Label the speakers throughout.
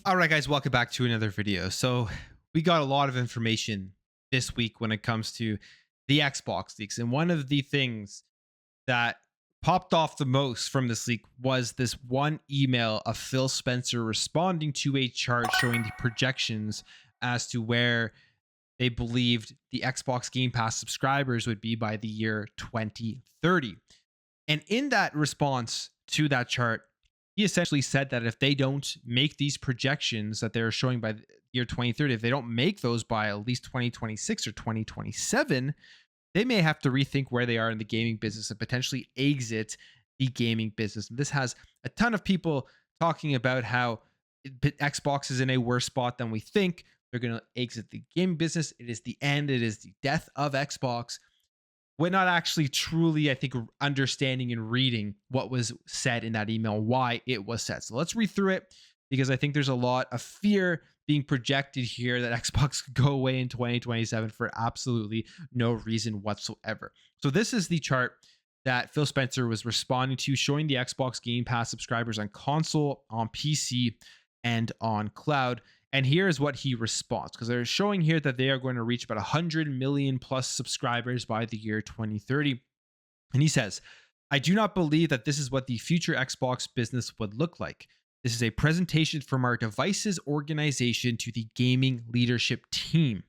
Speaker 1: All right, guys, welcome back to another video. So, we got a lot of information this week when it comes to the Xbox leaks. And one of the things that popped off the most from this leak was this one email of Phil Spencer responding to a chart showing the projections as to where they believed the Xbox Game Pass subscribers would be by the year 2030. And in that response to that chart, he essentially said that if they don't make these projections that they're showing by the year 2030, if they don't make those by at least 2026 or 2027, they may have to rethink where they are in the gaming business and potentially exit the gaming business. And this has a ton of people talking about how Xbox is in a worse spot than we think. They're going to exit the gaming business. It is the end. It is the death of Xbox. We're not actually truly, I think, understanding and reading what was said in that email, why it was said. So let's read through it because I think there's a lot of fear being projected here that Xbox could go away in 2027 for absolutely no reason whatsoever. So this is the chart that Phil Spencer was responding to, showing the Xbox Game Pass subscribers on console, on PC, and on cloud. And here's what he responds, because they're showing here that they are going to reach about 100 million plus subscribers by the year 2030. And he says, I do not believe that this is what the future Xbox business would look like. This is a presentation from our devices organization to the gaming leadership team.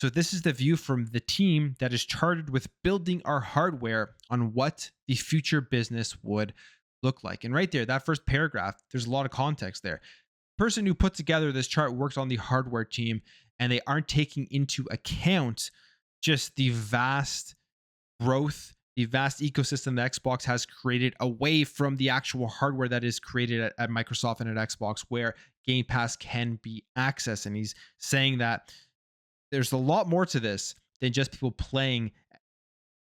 Speaker 1: So this is the view from the team that is chartered with building our hardware on what the future business would look like. And right there, that first paragraph, there's a lot of context there. Person who put together this chart works on the hardware team, and they aren't taking into account just the vast growth, the vast ecosystem that Xbox has created away from the actual hardware that is created at Microsoft and at Xbox, where Game Pass can be accessed. And he's saying that there's a lot more to this than just people playing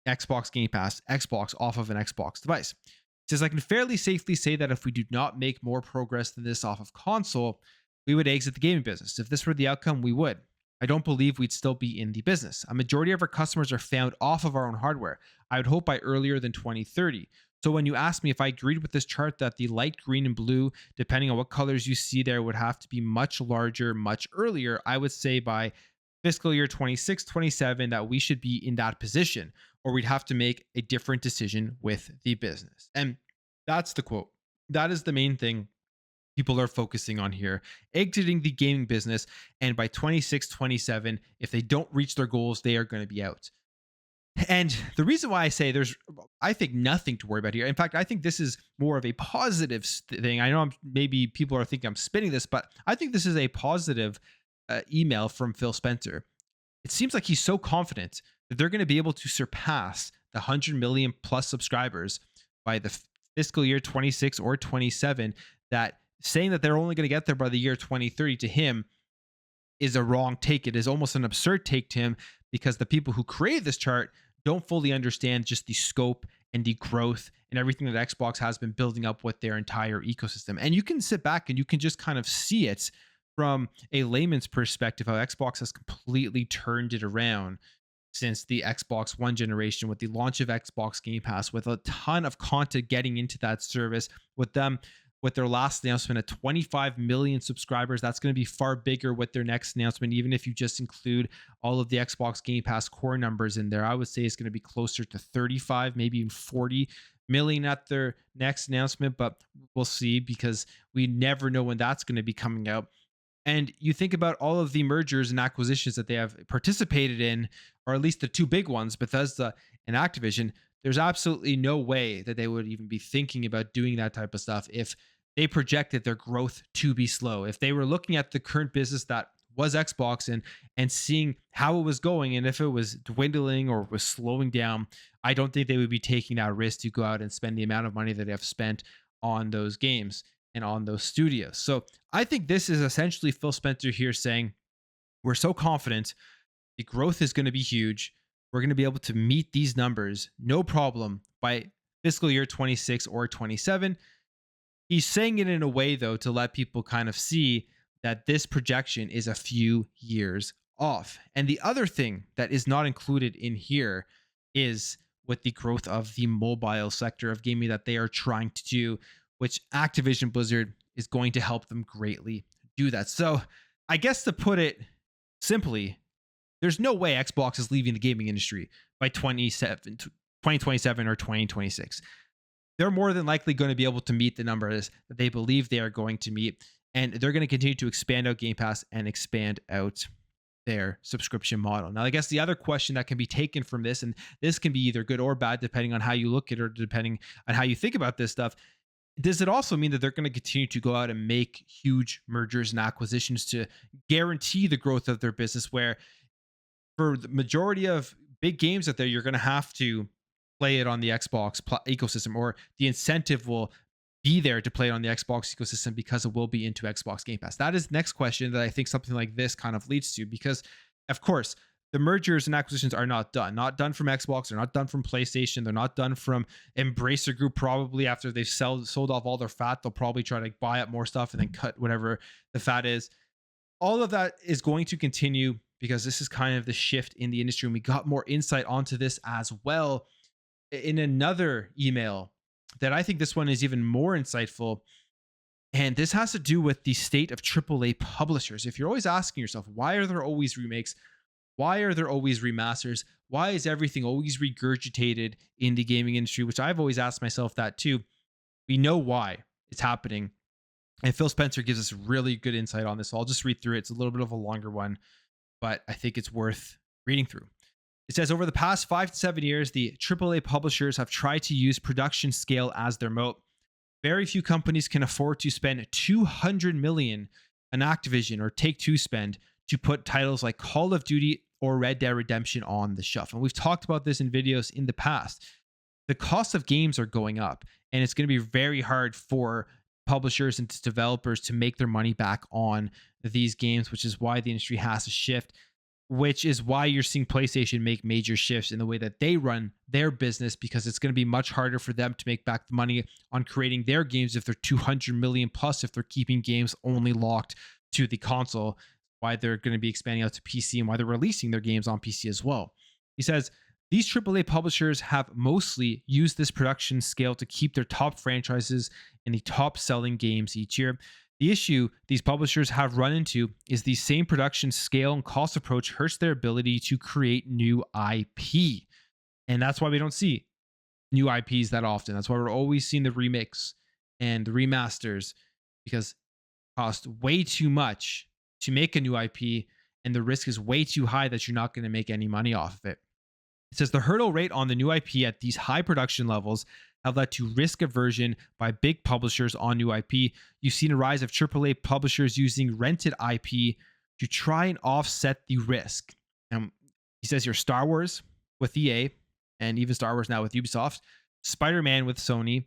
Speaker 1: Xbox Game Pass, Xbox off of an Xbox device. Says, I can fairly safely say that if we do not make more progress than this off of console, we would exit the gaming business. If this were the outcome, we would. I don't believe we'd still be in the business. A majority of our customers are found off of our own hardware. I would hope by earlier than 2030. So when you ask me if I agreed with this chart that the light green and blue, depending on what colors you see there, would have to be much larger, much earlier, I would say by fiscal year 26, 27, that we should be in that position, or we'd have to make a different decision with the business. And that's the quote. That is the main thing people are focusing on here. Exiting the gaming business, and by 26, 27, if they don't reach their goals, they are going to be out. And the reason why I say there's, I think, nothing to worry about here. In fact, I think this is more of a positive thing. I know maybe people are thinking I'm spinning this, but I think this is a positive email from Phil Spencer. It seems like he's so confident that they're going to be able to surpass the 100 million plus subscribers by the fiscal year 26 or 27, that saying that they're only going to get there by the year 2030 to him is a wrong take. It is almost an absurd take to him, because the people who created this chart don't fully understand just the scope and the growth and everything that Xbox has been building up with their entire ecosystem. And you can sit back and you can just kind of see it from a layman's perspective, how Xbox has completely turned it around since the Xbox One generation, with the launch of Xbox Game Pass, with a ton of content getting into that service, with their last announcement at 25 million subscribers. That's going to be far bigger with their next announcement. Even if you just include all of the Xbox Game Pass core numbers in there, I would say it's going to be closer to 35, maybe even 40 million at their next announcement, but we'll see, because we never know when that's going to be coming out. And you think about all of the mergers and acquisitions that they have participated in, or at least the two big ones, Bethesda and Activision. There's absolutely no way that they would even be thinking about doing that type of stuff if they projected their growth to be slow. If they were looking at the current business that was Xbox and seeing how it was going, and if it was dwindling or was slowing down, I don't think they would be taking that risk to go out and spend the amount of money that they have spent on those games and on those studios. So I think this is essentially Phil Spencer here saying, we're so confident the growth is going to be huge. We're going to be able to meet these numbers, no problem, by fiscal year 26 or 27. He's saying it in a way, though, to let people kind of see that this projection is a few years off. And the other thing that is not included in here is with the growth of the mobile sector of gaming that they are trying to do, which Activision Blizzard is going to help them greatly do that. So I guess to put it simply, there's no way Xbox is leaving the gaming industry by 2027 or 2026. They're more than likely going to be able to meet the numbers that they believe they are going to meet. And they're going to continue to expand out Game Pass and expand out their subscription model. Now, I guess the other question that can be taken from this, and this can be either good or bad, depending on how you look at it or depending on how you think about this stuff. Does it also mean that they're going to continue to go out and make huge mergers and acquisitions to guarantee the growth of their business, where for the majority of big games out there, you're going to have to play it on the Xbox ecosystem, or the incentive will be there to play it on the Xbox ecosystem because it will be into Xbox Game Pass? That is the next question that I think something like this kind of leads to, because of course the mergers and acquisitions are not done from Xbox. They're not done from PlayStation. They're not done from Embracer Group. Probably after they've sold off all their fat, they'll probably try to buy up more stuff and then cut whatever the fat is. All of that is going to continue because this is kind of the shift in the industry. And we got more insight onto this as well in another email that I think this one is even more insightful. And this has to do with the state of AAA publishers. If you're always asking yourself, why are there always remakes? Why are there always remasters? Why is everything always regurgitated in the gaming industry? Which I've always asked myself that too. We know why it's happening. And Phil Spencer gives us really good insight on this. So I'll just read through it. It's a little bit of a longer one, but I think it's worth reading through. It says, over the past 5 to 7 years, the AAA publishers have tried to use production scale as their moat. Very few companies can afford to spend $200 million an Activision or Take-Two spend to put titles like Call of Duty or Red Dead Redemption on the shelf. And we've talked about this in videos in the past. The cost of games are going up, and it's going to be very hard for publishers and developers to make their money back on these games, which is why the industry has to shift, which is why you're seeing PlayStation make major shifts in the way that they run their business, because it's going to be much harder for them to make back the money on creating their games if they're 200 million plus, if they're keeping games only locked to the console, why they're going to be expanding out to PC and why they're releasing their games on PC as well. He says, these AAA publishers have mostly used this production scale to keep their top franchises in the top selling games each year. The issue these publishers have run into is the same production scale and cost approach hurts their ability to create new IP. And that's why we don't see new IPs that often. That's why we're always seeing the remakes and the remasters, because it costs way too much to make a new IP and the risk is way too high that you're not going to make any money off of it. It says the hurdle rate on the new IP at these high production levels have led to risk aversion by big publishers on new IP. You've seen a rise of AAA publishers using rented IP to try and offset the risk. He says here Star Wars with EA, and even Star Wars now with Ubisoft, Spider-Man with Sony,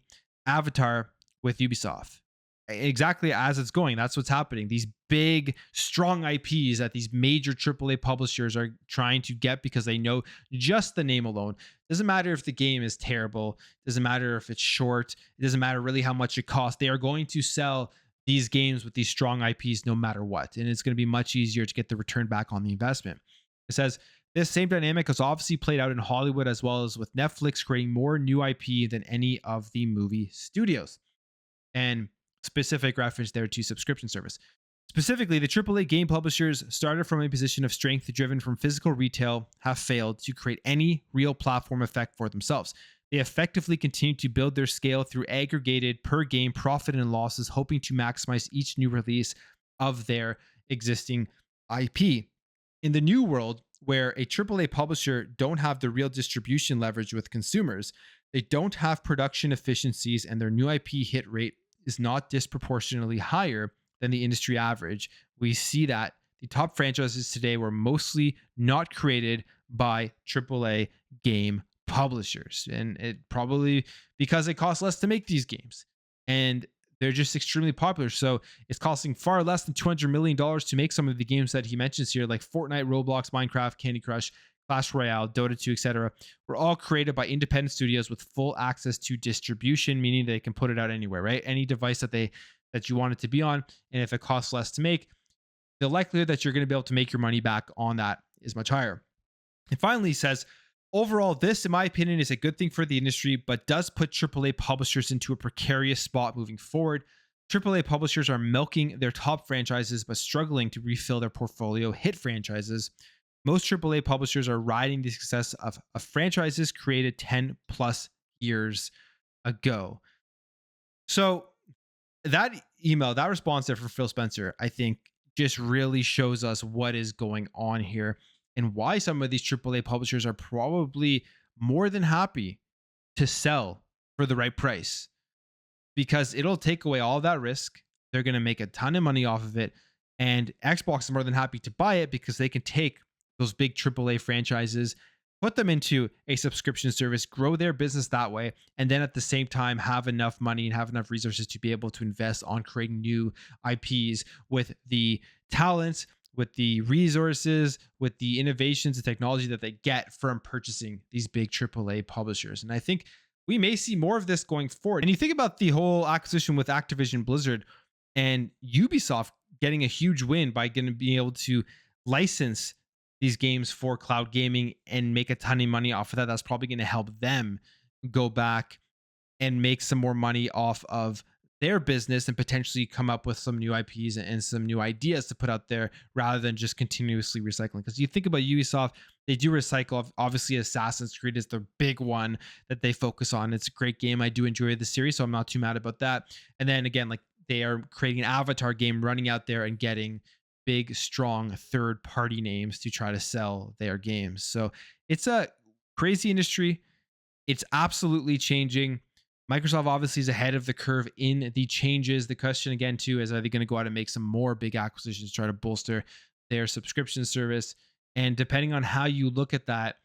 Speaker 1: Avatar with Ubisoft. Exactly as it's going, that's what's happening. These big, strong IPs that these major AAA publishers are trying to get because they know just the name alone. Doesn't matter if the game is terrible. Doesn't matter if it's short. It doesn't matter really how much it costs. They are going to sell these games with these strong IPs no matter what. And it's going to be much easier to get the return back on the investment. It says, this same dynamic has obviously played out in Hollywood as well as with Netflix creating more new IP than any of the movie studios. And specific reference there to subscription service. Specifically, the AAA game publishers started from a position of strength driven from physical retail, have failed to create any real platform effect for themselves. They effectively continue to build their scale through aggregated per game profit and losses, hoping to maximize each new release of their existing IP. In the new world, where a AAA publisher don't have the real distribution leverage with consumers, they don't have production efficiencies, and their new IP hit rate is not disproportionately higher than the industry average. We see that the top franchises today were mostly not created by AAA game publishers. And it probably because it costs less to make these games. And they're just extremely popular. So it's costing far less than $200 million to make some of the games that he mentions here, like Fortnite, Roblox, Minecraft, Candy Crush, Clash Royale, Dota 2, etc. were all created by independent studios with full access to distribution, meaning they can put it out anywhere, right? Any device that you want it to be on. And if it costs less to make, the likelihood that you're going to be able to make your money back on that is much higher. And finally, he says, overall, this, in my opinion, is a good thing for the industry, but does put AAA publishers into a precarious spot moving forward. AAA publishers are milking their top franchises but struggling to refill their portfolio hit franchises. Most AAA publishers are riding the success of franchises created 10 plus years ago. So that email, that response there from Phil Spencer, I think just really shows us what is going on here and why some of these AAA publishers are probably more than happy to sell for the right price, because it'll take away all that risk. They're going to make a ton of money off of it. And Xbox is more than happy to buy it because they can take those big AAA franchises, put them into a subscription service, grow their business that way, and then at the same time have enough money and have enough resources to be able to invest on creating new IPs with the talents, with the resources, with the innovations and technology that they get from purchasing these big AAA publishers. And I think we may see more of this going forward. And you think about the whole acquisition with Activision Blizzard and Ubisoft getting a huge win by going to be able to license these games for cloud gaming and make a ton of money off of that. That's probably going to help them go back and make some more money off of their business and potentially come up with some new IPs and some new ideas to put out there rather than just continuously recycling. Because you think about Ubisoft, they do recycle. Obviously, Assassin's Creed is the big one that they focus on. It's a great game. I do enjoy the series, so I'm not too mad about that. And then again, like they are creating an Avatar game, running out there and getting big, strong third-party names to try to sell their games. So it's a crazy industry. It's absolutely changing. Microsoft obviously is ahead of the curve in the changes. The question again, too, is are they going to go out and make some more big acquisitions, try to bolster their subscription service? And depending on how you look at that,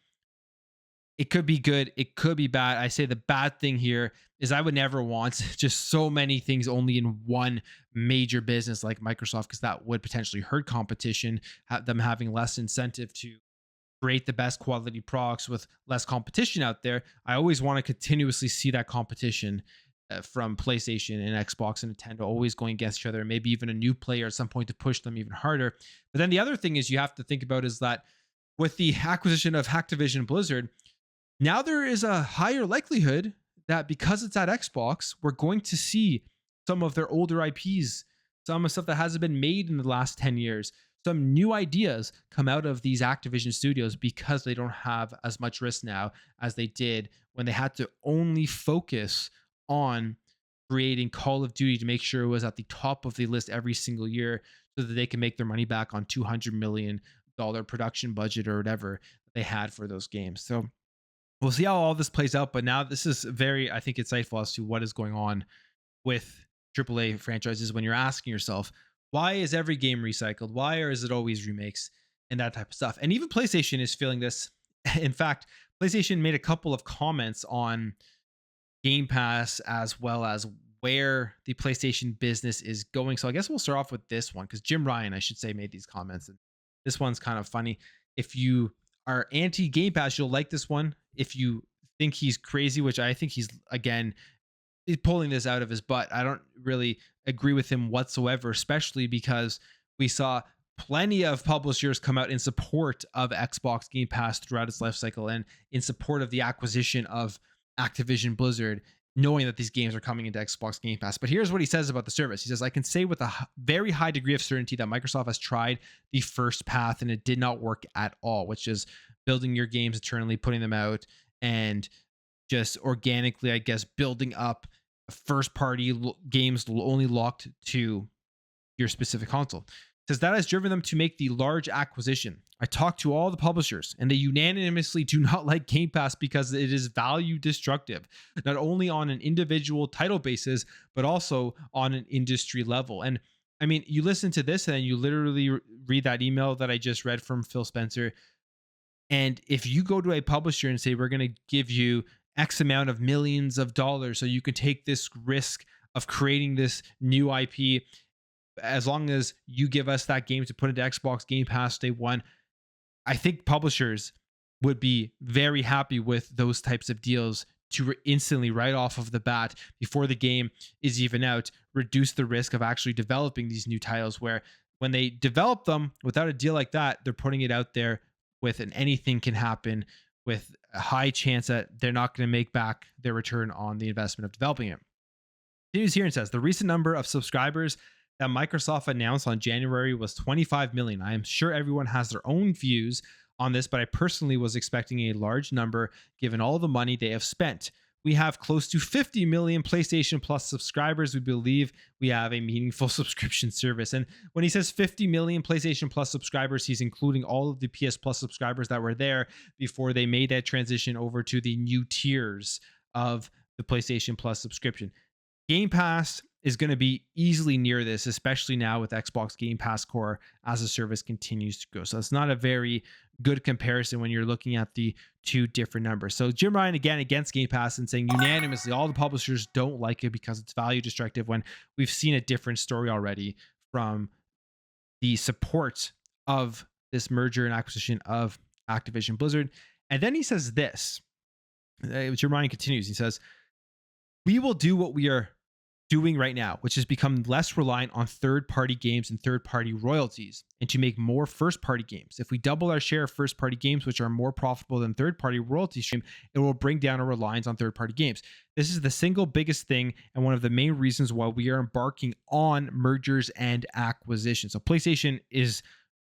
Speaker 1: it could be good, it could be bad. I say the bad thing here is I would never want just so many things only in one major business like Microsoft, because that would potentially hurt competition, them having less incentive to create the best quality products with less competition out there. I always want to continuously see that competition from PlayStation and Xbox and Nintendo always going against each other, and maybe even a new player at some point to push them even harder. But then the other thing is you have to think about is that with the acquisition of Activision Blizzard, now there is a higher likelihood that because it's at Xbox, we're going to see some of their older IPs, some of stuff that hasn't been made in the last 10 years, some new ideas come out of these Activision studios because they don't have as much risk now as they did when they had to only focus on creating Call of Duty to make sure it was at the top of the list every single year so that they can make their money back on $200 million production budget or whatever they had for those games. So we'll see how all this plays out. But now this is very, I think, insightful as to what is going on with AAA franchises when you're asking yourself, why is every game recycled? Why is it always remakes and that type of stuff? And even PlayStation is feeling this. In fact, PlayStation made a couple of comments on Game Pass as well as where the PlayStation business is going. So I guess we'll start off with this one because Jim Ryan, I should say, made these comments. And this one's kind of funny. If you are anti Game Pass, you'll like this one. If you think he's crazy, which I think he's, again, he's pulling this out of his butt, I don't really agree with him whatsoever, especially because we saw plenty of publishers come out in support of Xbox Game Pass throughout its life cycle and in support of the acquisition of Activision Blizzard, knowing that these games are coming into Xbox Game Pass. But here's what he says about the service. He says, I can say with a very high degree of certainty that Microsoft has tried the first path and it did not work at all, which is building your games internally, putting them out, and just organically, I guess, building up first party games only locked to your specific console. It says that has driven them to make the large acquisition. I talked to all the publishers and they unanimously do not like Game Pass because it is value destructive, not only on an individual title basis, but also on an industry level. And I mean, you listen to this and then you literally read that email that I just read from Phil Spencer. And if you go to a publisher and say, we're going to give you X amount of millions of dollars so you can take this risk of creating this new IP, as long as you give us that game to put into Xbox Game Pass day one, I think publishers would be very happy with those types of deals to instantly, right off of the bat, before the game is even out, reduce the risk of actually developing these new titles, where when they develop them without a deal like that, they're putting it out there with an anything can happen, with a high chance that they're not going to make back their return on the investment of developing it. Continues here and says the recent number of subscribers that Microsoft announced on January was 25 million. I am sure everyone has their own views on this, but I personally was expecting a large number given all the money they have spent. We have close to 50 million PlayStation Plus subscribers. We believe we have a meaningful subscription service. And when he says 50 million PlayStation Plus subscribers, he's including all of the PS Plus subscribers that were there before they made that transition over to the new tiers of the PlayStation Plus subscription. Game Pass is going to be easily near this, especially now with Xbox Game Pass Core as the service continues to grow. So it's not a very good comparison when you're looking at the two different numbers. So Jim Ryan, again, against Game Pass and saying unanimously all the publishers don't like it because it's value destructive, when we've seen a different story already from the support of this merger and acquisition of Activision Blizzard. And then he says this, Jim Ryan continues, he says, we will do what we are doing right now, which is become less reliant on third-party games and third-party royalties, and to make more first-party games. If we double our share of first-party games, which are more profitable than third-party royalty stream, it will bring down our reliance on third-party games. This is the single biggest thing and one of the main reasons why we are embarking on mergers and acquisitions. So PlayStation is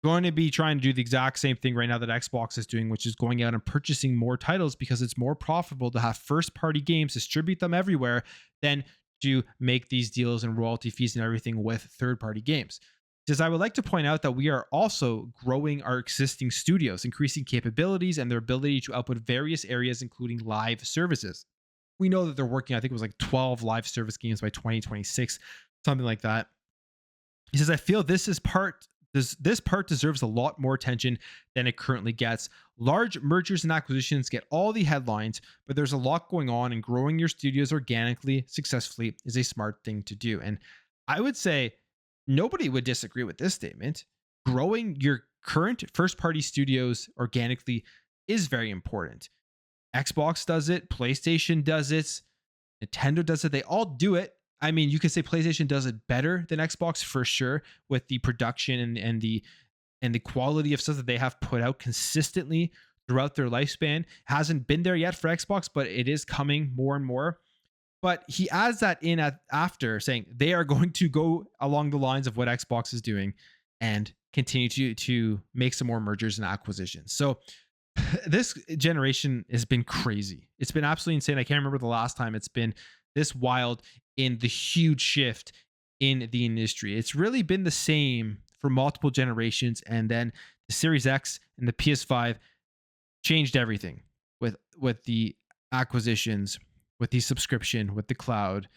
Speaker 1: going to be trying to do the exact same thing right now that Xbox is doing, which is going out and purchasing more titles because it's more profitable to have first-party games, distribute them everywhere, than to make these deals and royalty fees and everything with third-party games. Because I would like to point out that we are also growing our existing studios, increasing capabilities and their ability to output various areas, including live services. We know that they're working, I think it was like 12 live service games by 2026, something like that. He says, I feel this part deserves a lot more attention than it currently gets. Large mergers and acquisitions get all the headlines, but there's a lot going on, and growing your studios organically, successfully is a smart thing to do. And I would say nobody would disagree with this statement. Growing your current first-party studios organically is very important. Xbox does it, PlayStation does it, Nintendo does it. They all do it. I mean, you could say PlayStation does it better than Xbox for sure, with the production and the quality of stuff that they have put out consistently throughout their lifespan. Hasn't been there yet for Xbox, but it is coming more and more. But he adds that in after saying they are going to go along the lines of what Xbox is doing and continue to make some more mergers and acquisitions. So this generation has been crazy. It's been absolutely insane. I can't remember the last time it's been this wild in the huge shift in the industry. It's really been the same for multiple generations, and then the Series X and the PS5 changed everything with the acquisitions, with the subscription, with the cloud,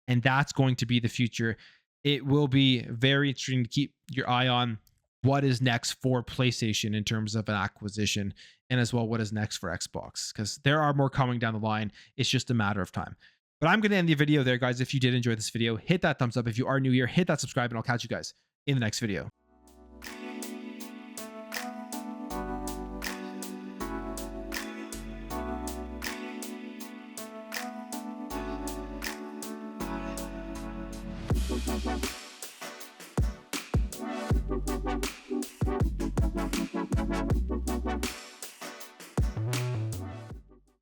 Speaker 1: and that's going to be the future. It will be very interesting to keep your eye on what is next for PlayStation in terms of an acquisition, and as well what is next for Xbox, because there are more coming down the line. It's just a matter of time. But I'm going to end the video there, guys. If you did enjoy this video, hit that thumbs up. If you are new here, hit that subscribe, and I'll catch you guys in the next video.
Speaker 2: Bye.